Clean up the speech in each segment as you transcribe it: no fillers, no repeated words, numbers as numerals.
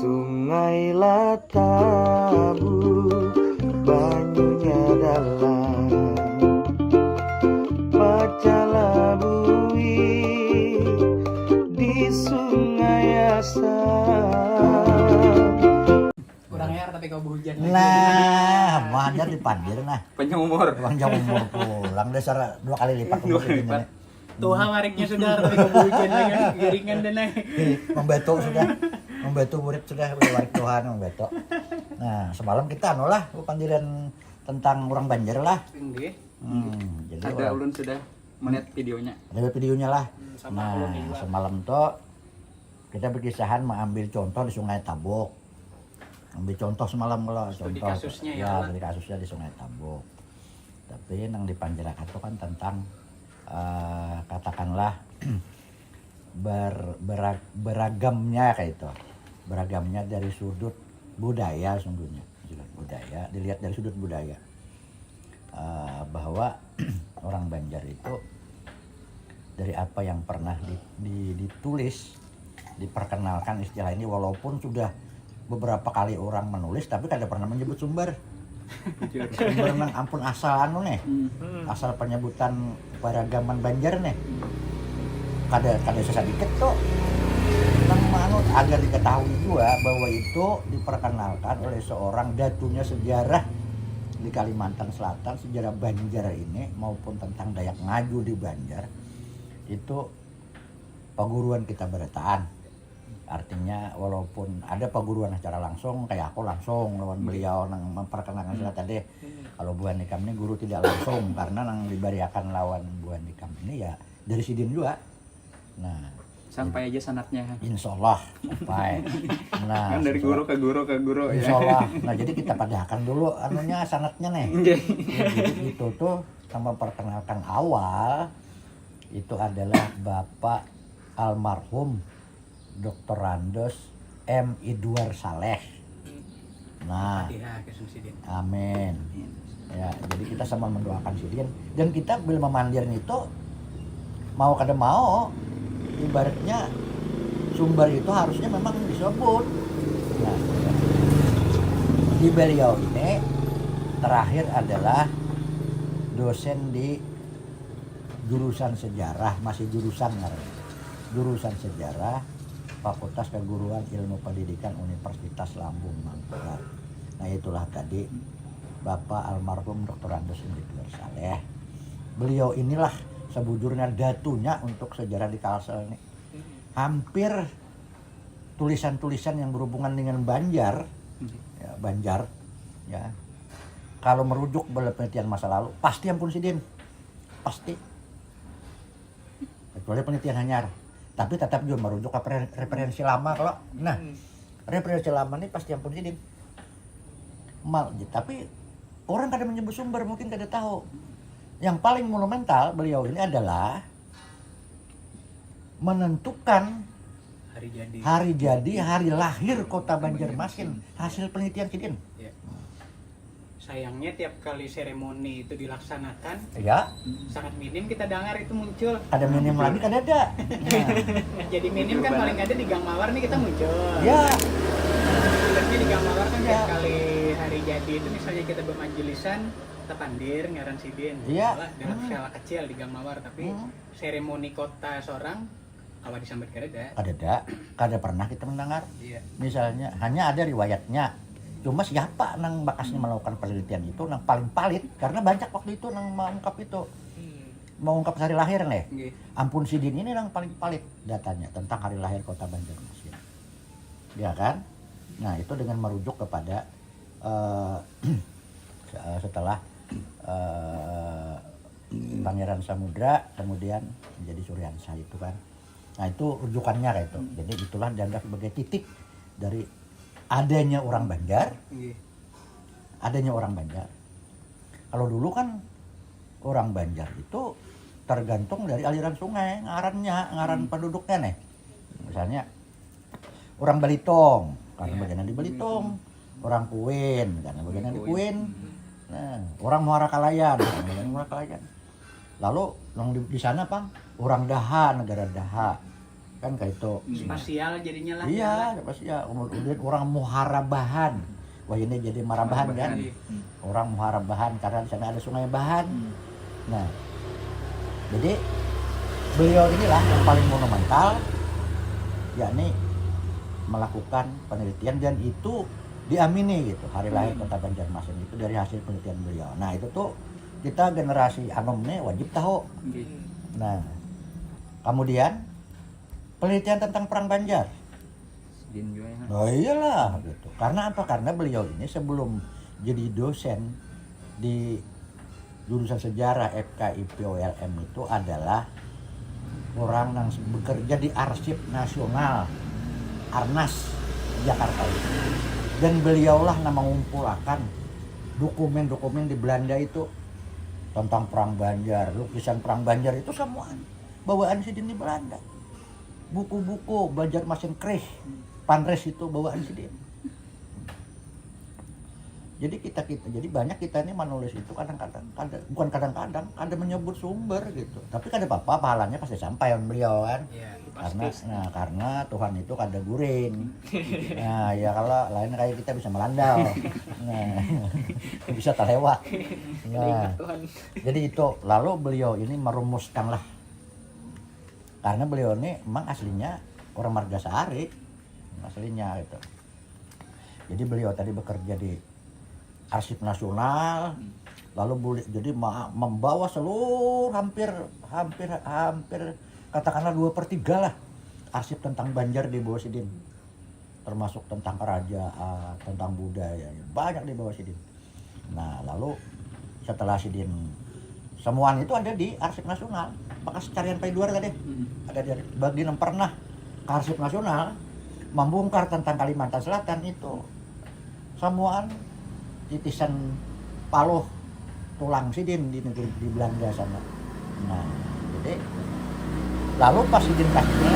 Sungai Latabu banyunya dalam, Pacalabui di Sungai Asam. Kurang air tapi kau hujan Nah, wajar dipanggil nah. Panjang umur. Panjang umur pulang dasar 2 kali lipat umur ini. Tuh wariknya sudah tapi kau hujan lagi garingan dan naik. Membeto sudah. Membeto murid sudah warik Tuhan membeto. Nah, semalam kita lah panggilan tentang orang Banjar lah. Nggih. Jadi Ada ulun sudah melihat videonya. ada videonya lah. Sama Nah, ulun juga. semalam tuh kita berkisahan mengambil contoh di Sungai Tabuk. Ambil contoh semalam kalau Studi contoh. kasusnya ya, Ya, Pak. studi kasusnya di Sungai Tabuk. Tapi yang dipanjarakan itu kan tentang katakanlah beragamnya kayak itu. Beragamnya dari sudut budaya sungguhnya. Sudut budaya, dilihat dari sudut budaya. Bahwa orang Banjar itu dari apa yang pernah ditulis, diperkenalkan istilah ini walaupun sudah beberapa kali orang menulis tapi kada pernah menyebut sumber. Sumber nang ampun asal anu nih. Asal penyebutan peragaman Banjar nih. Kada sedikit tuh. Nang manut agar diketahui juga bahwa itu diperkenalkan oleh seorang datunya sejarah di Kalimantan Selatan, sejarah Banjar ini maupun tentang Dayak Ngaju di Banjar. Itu paguruan kita Berataan. Artinya walaupun ada paguruan secara langsung kayak aku langsung lawan beliau nang memperkenalkan sila tadi. Kalau Bu Andikam ini guru tidak langsung karena nang dibariakan lawan Bu Andikam ini ya dari Sidin juga. Nah, Sampai aja sanatnya. insya Allah sampai. Nah, Kan dari guru ke guru ke guru insya ya. Allah. Nah, jadi kita padahkan dulu anunya sanatnya nih. Nggih. Ya, jadi itu tuh sama perkenalkan awal itu adalah Bapak almarhum Dr. Randos M. Idwar Saleh. Nah, Iya, kesusidin. amin. Ya, jadi kita sama mendoakan Sidin dan kita bila memandir itu mau kada mau ibaratnya sumber itu harusnya memang disebut. Nah, di beliau ini terakhir adalah dosen di jurusan sejarah, masih jurusan namanya. Jurusan sejarah Fakultas Keguruan Ilmu Pendidikan Universitas Lambung Mangkurat. Nah, itulah tadi Bapak almarhum Dr. Randos Idwar Saleh. Beliau inilah sebujurnya datunya untuk sejarah di Kalsel ini. Hampir tulisan-tulisan yang berhubungan dengan Banjar, ya, Banjar, ya. Kalau merujuk pada penelitian masa lalu, pasti ampun Sidin, pasti. Kecuali penelitian hanyar, tapi tetap juga merujuk ke referensi lama kalau. Nah, referensi lama ini pasti ampun Sidin. Tapi orang kadang menyebut sumber mungkin kada tahu. Yang paling monumental beliau ini adalah menentukan hari jadi, hari lahir kota Banjarmasin hasil penelitian Sidin. Ya. Sayangnya tiap kali seremoni itu dilaksanakan Ya, sangat minim kita dengar itu muncul. ada minim lagi kada ada. Nah, Jadi minim kan paling ada di Gang Mawar nih kita muncul. ya, Sebenarnya di Gang Mawar kan Ya. tiap kali hari jadi itu misalnya kita bermajelisan kita pandir ngaran Sidin. Iya. Malah dalam skala kecil di Gang Mawar tapi seremoni kota seorang awal disambut kada. kada pernah kita mendengar. Iya. Misalnya hanya ada riwayatnya. Cuma siapa nang bakasnya melakukan penelitian itu nang paling palit karena banyak waktu itu nang mengungkap itu. Mengungkap hari lahir nih. Nggih. Ampun Sidin ini yang paling palit datanya tentang hari lahir kota Banjarmasin. Ya kan? Nah, itu dengan merujuk kepada setelah Pangeran Samudra kemudian menjadi Suryansa itu kan. Nah, itu rujukannya kayak itu. Jadi itulah dianggap sebagai titik dari adanya orang Banjar. Nggih. Adanya orang Banjar. Kalau dulu kan orang Banjar itu tergantung dari aliran sungai, ngaran penduduknya nih. Misalnya orang Balitong, karena bagian di Balitong, orang Kuin, karena bagian di Kuin. Nah, orang Muara Kalayan, karena bagian Muara Kalayan. Lalu yang di sana Pang, orang Daha, negara Daha. kan kayak itu. Spasial jadinya lah. Iya, spasial. Kemudian orang muharabahan. Wah ini jadi marabahan kan? Orang muharabahan karena di sana ada sungai Bahan. Nah, jadi beliau inilah yang paling monumental, yakni melakukan penelitian dan itu diamini gitu. Hari lahir Kota Banjarmasin itu dari hasil penelitian beliau. Nah itu tuh kita generasi anom nih wajib tahu. Nah, kemudian penelitian tentang Perang Banjar. Sidin juga ya. Oh iyalah gitu. Karena apa? Karena beliau ini sebelum jadi dosen di jurusan sejarah FKIP ULM itu adalah orang yang bekerja di Arsip Nasional Arnas Jakarta itu. Dan beliaulah yang mengumpulkan dokumen-dokumen di Belanda itu tentang Perang Banjar, lukisan Perang Banjar itu semua bawaan Sidin di Belanda. Buku-buku Banjarmasin Kris, Panres itu bawaan Sidin. Jadi jadi banyak kita ini menulis itu kadang-kadang, bukan kadang-kadang, ada menyebut sumber gitu. Tapi kada apa-apa, pahalanya pasti sampai on beliau kan. Iya, Karena Tuhan itu kada guring. Nah, ya kalau lain kayak kita bisa melandau. Nah, bisa terlewat. Nah, jadi itu lalu beliau ini merumuskan lah. Karena beliau ini emang aslinya orang Margasari, aslinya gitu. Jadi beliau tadi bekerja di Arsip Nasional, lalu jadi membawa seluruh hampir katakanlah 2/3 lah arsip tentang Banjar di bawah Sidin, termasuk tentang kerajaan, tentang budaya, banyak di bawah Sidin. Nah lalu setelah Sidin semuaan itu ada di Arsip Nasional, bekas carian Payduar tadi ada di bagian yang pernah ke Arsip Nasional membongkar tentang Kalimantan Selatan itu semuaan titisan paluh tulang Sidin di negeri di Belanda sana. Nah, jadi lalu pas Sidin kasih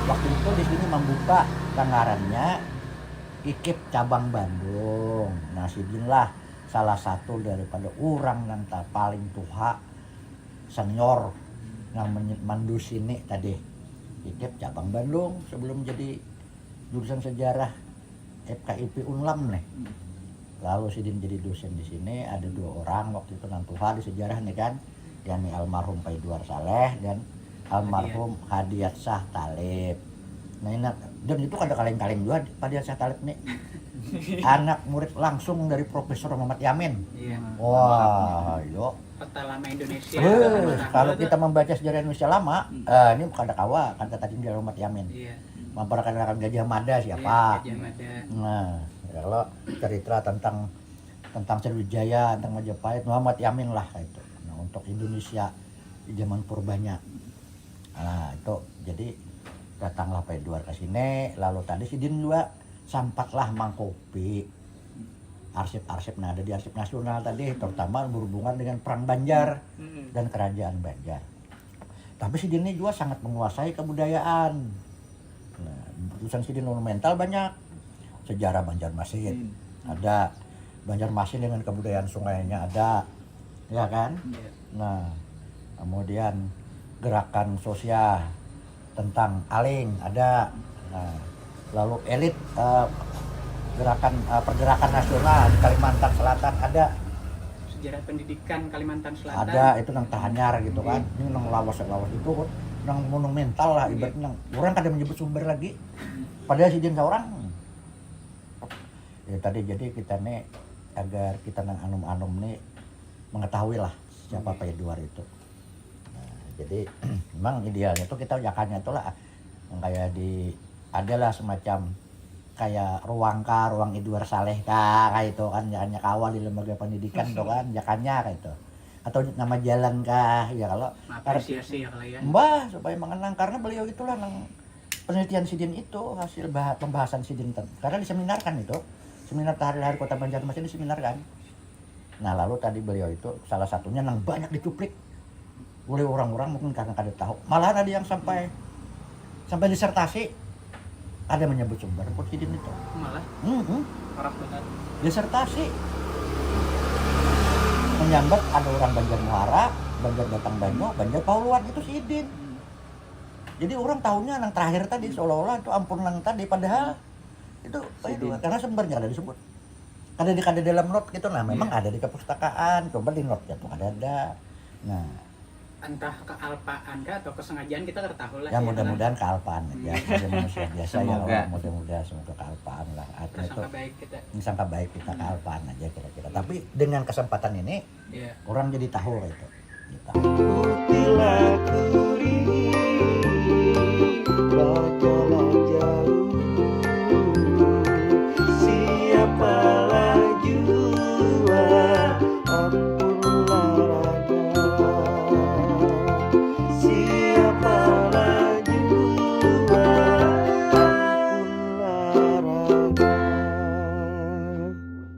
waktu itu di sini membuka tanggarannya IKIP cabang Bandung. Nah, Sidin lah salah satu daripada orang yang paling tua senior yang mandus ini tadi IKIP cabang Bandung sebelum jadi jurusan sejarah FKIP Unlam nih. Lalu Sidin jadi dosen di sini, ada 2 orang waktu itu nang tua di sejarah nih kan, yakni almarhum Payduar Saleh dan almarhum Hadiat Shah Talib. Nah ini, dan itu ada kaleng-kaleng juga Hadiat Shah Talib nih. Anak murid langsung dari Profesor Muhammad Yamin. Iya. Wah, yuk. Peta lama Indonesia. Kalau kita membaca sejarah Indonesia lama, ini kada kawa kata tadi dari Muhammad Yamin. Iya. Memperkenalkan Gajah Mada siapa? Gajah Mada. Nah, kalau cerita tentang Sriwijaya, tentang Majapahit, Muhammad Yamin lah itu. Nah, untuk Indonesia di zaman purbanya. Nah, itu jadi datanglah Payduar ke sini, lalu tadi Sidin juga sampatlah mangkopi arsip-arsip. Nah, ada di Arsip Nasional tadi, terutama berhubungan dengan Perang Banjar dan Kerajaan Banjar. Tapi Sidin ini juga sangat menguasai kebudayaan. Nah, tulisan Sidin monumental banyak. Sejarah Banjarmasin ada, Banjarmasin dengan kebudayaan sungainya ada, ya kan? Nah, kemudian gerakan sosial tentang Aling ada. Nah, lalu elit gerakan pergerakan nasional di Kalimantan Selatan ada. Sejarah pendidikan Kalimantan Selatan Ada, itu nang Tahanyar gitu kan. Ini nang lawas itu nang monumental lah, ibaratnya orang kadang menyebut sumber lagi. Padahal Sidin seorang. Ya tadi jadi kita nih agar kita nang anum-anum nih mengetahui lah siapa Payduar itu. Nah, jadi memang idealnya tuh kita jakannya tuh lah kayak di adalah semacam kayak ruang Idwar Saleh kayak itu kan, jakannya kawal di lembaga pendidikan tuh kan jakannya kayak itu, atau nama jalan kah ya kalau apresiasi ya kalau ya mbah supaya mengenang, karena beliau itulah nang penelitian Sidin itu hasil pembahasan Sidin karena diseminarkan itu seminar hari-hari Kota Banjarmasin diseminarkan. Nah lalu tadi beliau itu salah satunya nang banyak dicuplik oleh orang-orang mungkin karena kada tahu, malah ada yang sampai disertasi ada menyebut sumber Sidin itu malah parah banget disertasi menyambat ada orang Banjar Muara, Banjar Batang Banyu, Banjar Pauluan itu Sidin. Jadi orang tahunya yang terakhir tadi seolah-olah itu ampun yang tadi, padahal itu karena sumbernya ada disebut. Ada di dalam not gitu, nah memang ada di kepustakaan, coba di notnya tuh ada. Nah, entah kealpaan kah atau kesengajaan kita tertahu lah ya mudah-mudahan kealpaan ya, sebagai manusia biasa ya, Semoga. Allah, mudah-mudahan semoga kealpaan lah. Artinya itu prasangka baik kita. sangka baik kita kealpaan aja kira-kira. Tapi dengan kesempatan ini Iya. orang jadi tahu itu. Kita.